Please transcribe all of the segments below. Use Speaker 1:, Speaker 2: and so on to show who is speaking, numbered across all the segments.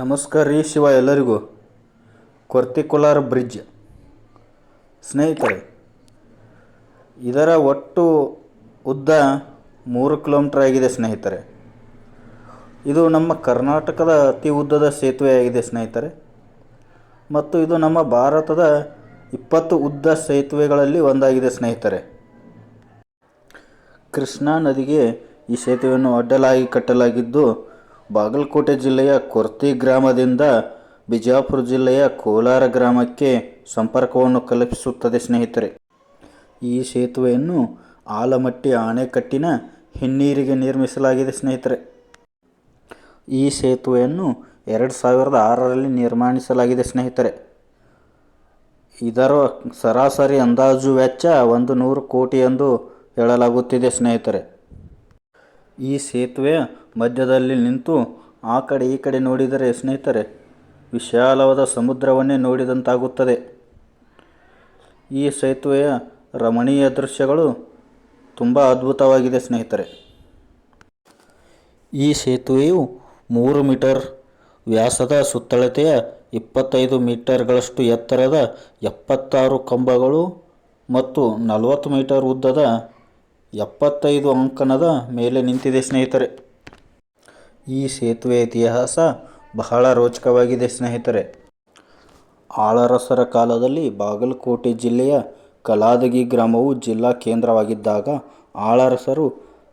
Speaker 1: ನಮಸ್ಕಾರ ರೀ ಶಿವ ಎಲ್ಲರಿಗೂ. ಕೊರ್ತಿಕೋಲಾರ ಬ್ರಿಡ್ಜ್ ಸ್ನೇಹಿತರೆ, ಇದರ ಒಟ್ಟು ಉದ್ದ 3 ಕಿಲೋಮೀಟರ್ ಆಗಿದೆ ಸ್ನೇಹಿತರೆ. ಇದು ನಮ್ಮ ಕರ್ನಾಟಕದ ಅತಿ ಉದ್ದದ ಸೇತುವೆಯಾಗಿದೆ ಸ್ನೇಹಿತರೆ, ಮತ್ತು ಇದು ನಮ್ಮ ಭಾರತದ 20 ಉದ್ದ ಸೇತುವೆಗಳಲ್ಲಿ ಒಂದಾಗಿದೆ ಸ್ನೇಹಿತರೆ. ಕೃಷ್ಣಾ ನದಿಗೆ ಈ ಸೇತುವೆಯನ್ನು ಅಡ್ಡಲಾಗಿ ಕಟ್ಟಲಾಗಿದ್ದು, ಬಾಗಲಕೋಟೆ ಜಿಲ್ಲೆಯ ಕೊರ್ತಿ ಗ್ರಾಮದಿಂದ ಬಿಜಾಪುರ ಜಿಲ್ಲೆಯ ಕೋಲಾರ ಗ್ರಾಮಕ್ಕೆ ಸಂಪರ್ಕವನ್ನು ಕಲ್ಪಿಸುತ್ತದೆ ಸ್ನೇಹಿತರೆ. ಈ ಸೇತುವೆಯನ್ನು ಆಲಮಟ್ಟಿ ಅಣೆಕಟ್ಟಿನ ಹಿನ್ನೀರಿಗೆ ನಿರ್ಮಿಸಲಾಗಿದೆ ಸ್ನೇಹಿತರೆ. ಈ ಸೇತುವೆಯನ್ನು 2006ರಲ್ಲಿ ನಿರ್ಮಿಸಲಾಗಿದೆ ಸ್ನೇಹಿತರೆ. ಇದರ ಸರಾಸರಿ ಅಂದಾಜು ವೆಚ್ಚ 100 ಕೋಟಿ ಎಂದು ಹೇಳಲಾಗುತ್ತಿದೆ ಸ್ನೇಹಿತರೆ. ಈ ಸೇತುವೆಯ ಮಧ್ಯದಲ್ಲಿ ನಿಂತು ಆ ಕಡೆ ಈ ಕಡೆ ನೋಡಿದರೆ ಸ್ನೇಹಿತರೆ, ವಿಶಾಲವಾದ ಸಮುದ್ರವನ್ನೇ ನೋಡಿದಂತಾಗುತ್ತದೆ. ಈ ಸೇತುವೆಯ ರಮಣೀಯ ದೃಶ್ಯಗಳು ತುಂಬ ಅದ್ಭುತವಾಗಿದೆ ಸ್ನೇಹಿತರೆ. ಈ ಸೇತುವೆಯು 3 ಮೀಟರ್ ವ್ಯಾಸದ, ಸುತ್ತಳತೆಯ 25 ಮೀಟರ್ಗಳಷ್ಟು ಎತ್ತರದ 76 ಕಂಬಗಳು ಮತ್ತು 40 ಮೀಟರ್ ಉದ್ದದ 75 ಅಂಕಣದ ಮೇಲೆ ನಿಂತಿದೆ ಸ್ನೇಹಿತರೆ. ಈ ಸೇತುವೆಯ ಇತಿಹಾಸ ಬಹಳ ರೋಚಕವಾಗಿದೆ ಸ್ನೇಹಿತರೆ. ಆಳರಸರ ಕಾಲದಲ್ಲಿ ಬಾಗಲಕೋಟೆ ಜಿಲ್ಲೆಯ ಕಲಾದಗಿ ಗ್ರಾಮವು ಜಿಲ್ಲಾ ಕೇಂದ್ರವಾಗಿದ್ದಾಗ ಆಳರಸರು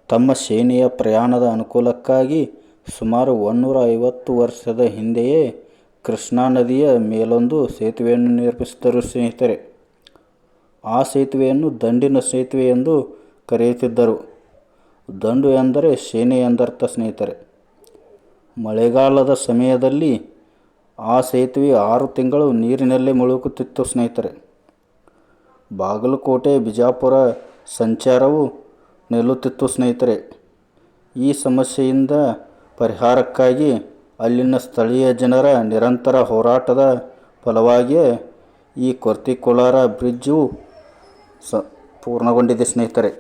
Speaker 1: ತಮ್ಮ ಸೇನೆಯ ಪ್ರಯಾಣದ ಅನುಕೂಲಕ್ಕಾಗಿ ಸುಮಾರು 150 ವರ್ಷದ ಹಿಂದೆಯೇ ಕೃಷ್ಣಾ ನದಿಯ ಮೇಲೊಂದು ಸೇತುವೆಯನ್ನು ನಿರ್ಮಿಸಿದರು ಸ್ನೇಹಿತರೆ. ಆ ಸೇತುವೆಯನ್ನು ದಂಡಿನ ಸೇತುವೆ ಎಂದು ಕರೆಯುತ್ತಿದ್ದರು. ದಂಡು ಎಂದರೆ ಸೇನೆ ಎಂದರ್ಥ ಸ್ನೇಹಿತರೆ. ಮಳೆಗಾಲದ ಸಮಯದಲ್ಲಿ ಆ ಸೇತುವೆ 6 ತಿಂಗಳು ನೀರಿನಲ್ಲೇ ಮುಳುಗುತ್ತಿತ್ತು ಸ್ನೇಹಿತರೆ. ಬಾಗಲಕೋಟೆ ಬಿಜಾಪುರ ಸಂಚಾರವು ನಿಲ್ಲುತ್ತಿತ್ತು ಸ್ನೇಹಿತರೆ. ಈ ಸಮಸ್ಯೆಯಿಂದ ಪರಿಹಾರಕ್ಕಾಗಿ ಅಲ್ಲಿನ ಸ್ಥಳೀಯ ಜನರ ನಿರಂತರ ಹೋರಾಟದ ಫಲವಾಗಿಯೇ ಈ ಕೊರ್ತಿಕೋಲಾರ ಬ್ರಿಡ್ಜು ಪೂರ್ಣಗೊಂಡಿದೆ ಸ್ನೇಹಿತರೆ.